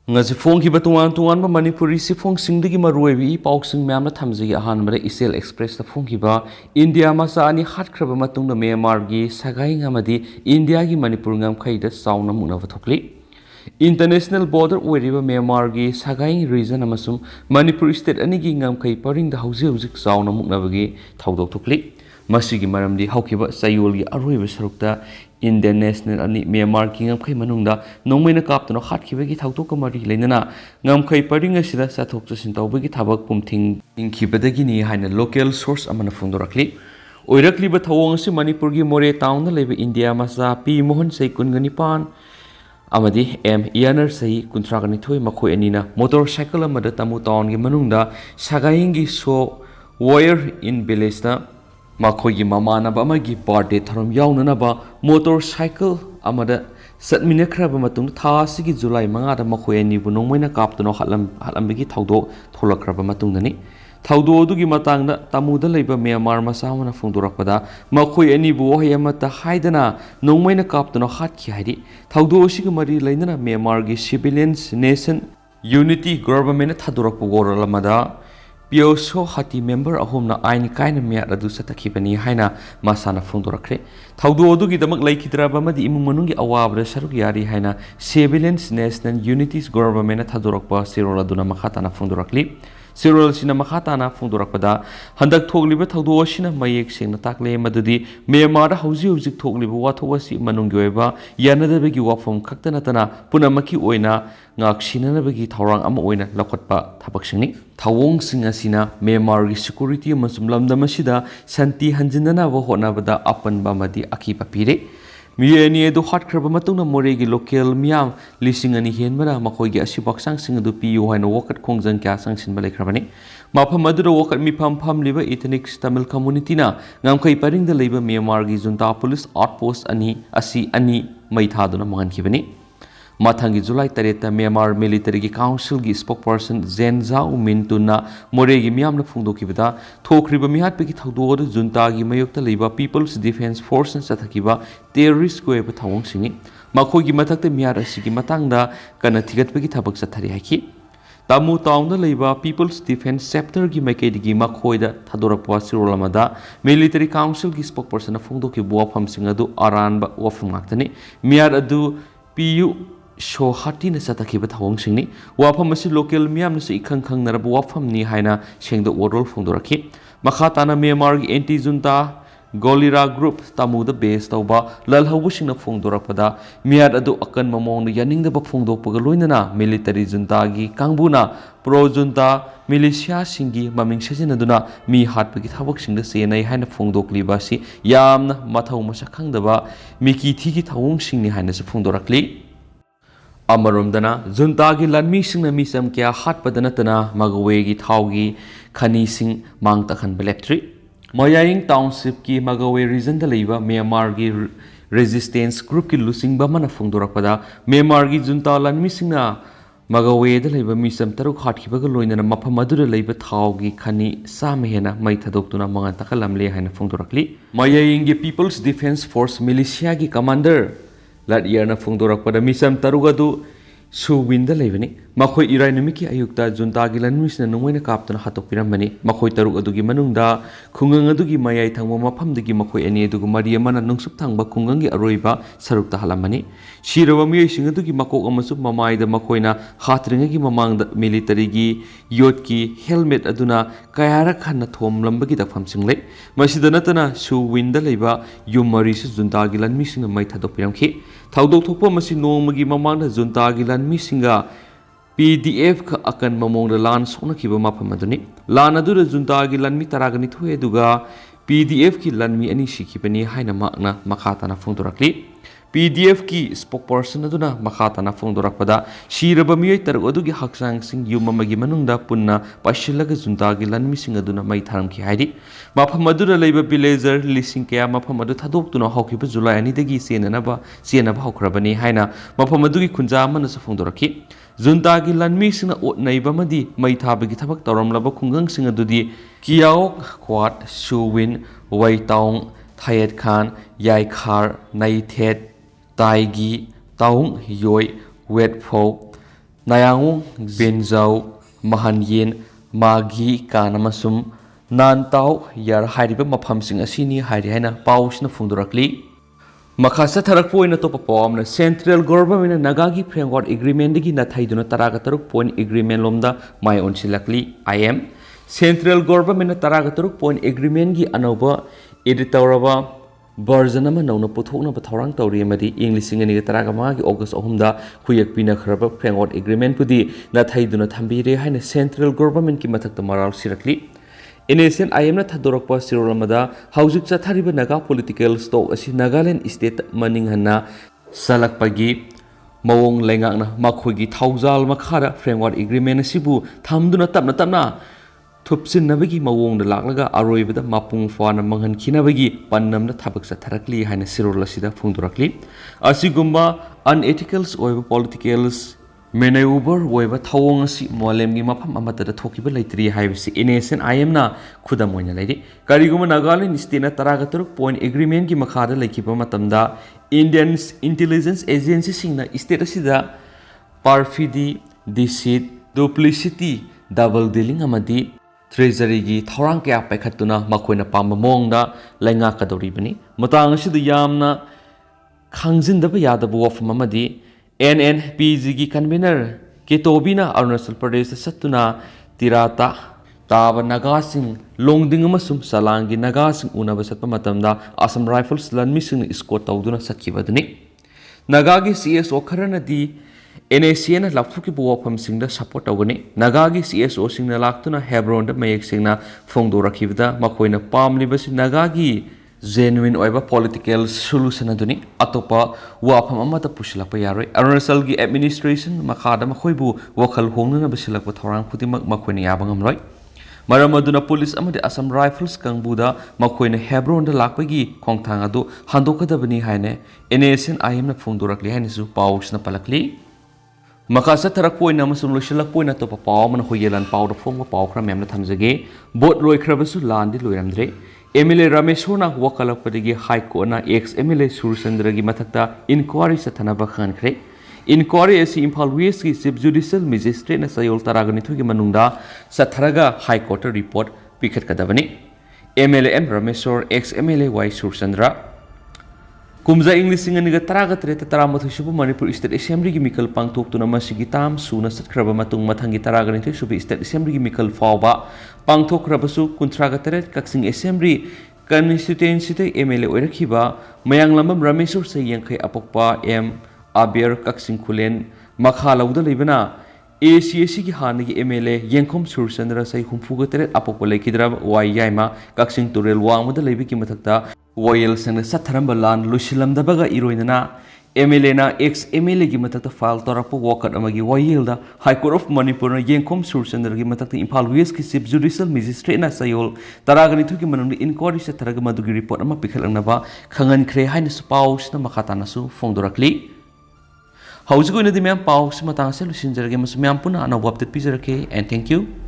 ngasi phong ki batuan tuan ba Manipuri si phong singdigi maruebi pauk sing myamna thamji ahanmada Isel Express ta phong ki ba India masa ani hatkhraba matungda Myanmar gi Sagaing amadi India gi Manipur ngamkhei da sauna muknaba thokli International border oiriba Myanmar gi Sagaing region amasung Manipur state ani gi ngamkhei paring da hauzik sauna muknaba gi thaudok thokli masigi maramdi haukiba sayol gi aroiba sarukta Indian National ani Myanmar ki ngamkhei manungda nongmaina kaptano hatkibagi thautok kamari leinana ngamkhei paring asida sathok chasin tawbagi thabak pumthing ingkhibadagi ni haina local source amana phungdorakli oirakli ba thawong asi Manipur gi More town na leba India masa P Mohan sei kungani pan amadi M Yanar sei kuntragani thoi makhoi anina motorcycle amada tamu town gi manungda Sagaing gi so wire in village na makhoi mamana ba magi birthday tharom yaunana ba motorcycle amada satminakhraba matung tha sigi July 5 da makhoi ani bu nongmaina kaptano halambigi thaudo tholakraba matung dani thaudo dugi matangda tamuda leiba Myanmar masamana phungdorakpada makhoi ani bu hayamata haidana nongmaina kaptano hatkhi haidi thaudo sigi mari leinana Myanmar gi civilians nation unity government thadorakpu goralamada Pioso hati member ahomna aini kaina miat adu satakibani haina masana phungdorakre thaudo odugi damak laikhidraba madi imung manungi awabra saruk yari haina civilians national unities government thadorakpa sirol aduna makhatana phungdorakli sirol sina makhatana phungdorakpada handak thogliba thaudo sina mayek sengna takle madudi Myanmar hauzik thogliba wathowasi manungi oiba yanadabegi wafom khaktana tana punamaki oina ngak sinanabagi thawrang ama oina lakhatpa thabaksingni thawong sing asina Myanmar gi security amasum lamdam asida santi hanjinana wa honabada apan bamadi akipa pire miyani edu hatkhraba matungna More gi local miyam lisingani henbara makhoi gi asibaksang sing adu piu haina wakat khongjang kya sangsin balekhrabani mafam adura wakat mifam pham liba ethnic Tamil community na ngamkhei paring da leiba Myanmar gi junta police outpost ani maithaduna mangan khibani Mathangi July 3 Myanmar Military Council gi spokesperson Zenzao Mintuna More gi miyamna phungdokibada thokriba mihat pegi thaudo junta gi mayokta leiba People's Defense Force sathakiba terrorist ko eba thawong singi makhoi gi mathakta miyar asigi matangda kana thigat pegi thabak sathari haki tamu taungda leiba People's Defense Chapter gi maikedi gi makhoida thadorakwa sirolamada Military Council gi spokesperson phungdoki buwa phamsing adu aranba wafum ngaktani miyar adu PU show hati na satakiba thawong singni wafam asi local miyam na ikhang khang narabu wafam ni haina sengda orol phungdoraki makhatana Myanmar gi anti junta Golira group tamuda base tauba lalhawu singna phungdorakpada miyad adu akan mamong yaningda ba phungdokpaga loinana military junta gi kangbuna pro junta militia singi maming sajinaduna mi hatpagi thabak singda senai haina phungdokliba si yamna mathau masakhangdaba miki thigi thawong singni haina se phungdorakli Amarumdana junta gi lanmi singna misam kya hatpadana tana magawe gi thawgi khani sing mang takhan electric Mayaying township ki magawe region da leiba Myanmar gi resistance group ki lusing ba mana phungdorakpada Myanmar gi junta lanmi singna magawe da leiba misam taruk hatkibaga loinana mafam adura leiba thawgi khani samhena mai thadoktuna mangan takalamle haina phungdorakli Mayaying gi People's Defense Force militia gi commander lat yarna phungdorakpada misam tarugadu suwinda leibani makhoi irai numiki ayukta junta gi lanmisna nungwaina kaptana hatokpiramani makhoi taruk adugi manungda khungang adugi mayai thangwa maphamdagi makhoi ani adugu mariamana nungsup thangba khungangi aroiba sarukta halamani shirawa miyai sing adugi makok amasu mamaida makhoina hatringagi mamangda military gi yotki helmet aduna kayara khanna thomlambagi dakpham singlei masida natana suwinda leiba yumari su junta gi lanmisna mai thadokpiramki thaudok thokpa masi nongmagi mamangda junta gi lanmisinga PDF ka akan mamongda lan sona kiba mafam aduni lan adura junta gi lanmi taragani thoe duga PDF ki lanmi ani sikibani haina makna makhatana phungdorakli PDF ki spokesperson aduna makhatana phungdorakpada shiraba miyai taruk adugi haksang sing yumamagi manungda punna pashilaga junta gi lanmi sing aduna mai tharamki haidi mafam adura leiba villager lising kaya mafam adu thadoktuna hawkiba July 2 dagi senaba hawkrabani haina mafam adugi khunja amana sa phungdoraki junta gi lanmi sing naiba madi mai thabagi thabak tawramlaba khungang sing adudi kiyaok kwat suwin waitaung thayet khan yai khar naithet taigi taung yoi wet folk Nayangong, Benzau, Mahanyen, Magi, Kanamasum, Nantau, Yar Hariba Mapamsing Asini, Hari Hana, Pausna Fundurakli. Makasa Tarakpoina Topapom, Central Government Nagagi Framework Agreement, the Ginatai Taragataruk Point Agreement Lomda, my own Silakli, I am. Central Government Taragataruk Point Agreement Gi Anova, Editoraba, Barzanama no Potona Patorang Toriamadi, English singing Taragama, August Ohumda, Huyak Pina Kraba, Framework Agreement Pudi, Natai Dunatambire, Hine Central Government Kimatak the Moral Sirakli. In Asian, I am not Hadorokpa Sirolamada, Hausuk Satariba Naga political stock as Nagaland state Maninghana, Salakpagi, Mawong Lengana, Makwigi, Tauzal Makara, Framework Agreement Sibu, Tamduna Tamna. Tupsin Navigi Mawong the Laglaga, Aroibada, Mapung Fana Mangan Kinavagi, Panam the Tabaks Tarakli, Hina Sirolasida, Fundurakli. Asigumba, unethicals, or politicals, Meneuber, Weva Tawonsi, Molemgi Mapam Amata, the Tokiba Latri, Hivesi, Innocent, I am na Kudamonia lady. Kariguma Nagalin is Tina Taragaturk, point agreement Gimakada, like Matamda, Indians intelligence agency Singna, Istatasida, Parfidi, deceit, duplicity, double dealing Amadi. Treasury gi thorang kya paikhatuna makoina pamba mongda lainga kadoribani matang asidu yamna khangjindaba yadabu of mamadi NNPG gi convener ketobina Arunachal Pradesh satuna tirata taba nagasing longding amasum salangi nagasing unaba satpa matamda Assam Rifles lanmising escort tawduna satkibaduni nagagi CSO kharanadi NACN Lapfuki Buopam Sing the support Ogani, Nagagi CSO Sing the Lactuna Hebron the Mayek Singna Fongdora Kivda, Makoina Palm Libas Nagagi, genuine over political solution aduni, Atopa, Wapamata Pushilapayari, Arunachalgi administration, Makada Makoibu, Wakal Hongna Basilak Torang Puti Makoni Abangam Roy. Maramaduna police amadi Assam Rifles Kangbuda, Makoina Hebron the Lakpagi, Kongtangadu, Handoka the Bani Hine, NACN I am the Fongdora Klianisu, Pauch Napalakli. Makasa Tarakpoina Masulushilakpoina to Papa, Hoyelan powder form of Pawkra Memna Tamzage, both Roy Krabasu Landi Luramdre, Emile Rameshona Wakalapadi High Kona, ex Emile Sursandragi Matata, inquiry Satanaba Khankre, inquiry as Impal Wieski, subjudicial magistrate Sayol Taraganitugi Manungda, Sataraga High Court report, Piket Kadavani, MLM Rameshor, ex MLA Y Sursandra. Kumza English sing and Taraga Taramatu Manipur State Assembly Gimical Pangtok to Namasigitam, Suna Sakraba Matung Matangi Taragan should be State Assembly Gimical Fauba, Pangtok Rabasu, Kuntragaret, Kaxing Assembly, Constituency MLA Orekiba, Mayang Lamam Ramesur say Yankay Apokpa, M. Abir Kaxing Kulen, Makhala Uda Libana, ACSC Hanagi MLA, Yankom Sursandra say Humfugaret Apokole Kidrab, Wayama, Kaxing Turel Wang with the Leviki Matata. Royal Sen Satarambalan, Lushilam Dabaga Iroina, Emelena, ex Emile Gimatata file Torapo Walker Amagi Wayilda, High Court of Manipur, Yankom Sursan, Gimatati Impal Wieski, Judicial Magistrate Sayol, Taragani took him on the inquiry Sataragamadu report Amapikalanava, Kangan Kre Highness Paus, the Makatanasu, Fondorakli. How's going to the man Paus Matanga Lucinja Gamas Mampuna and a wapted pizza and thank you.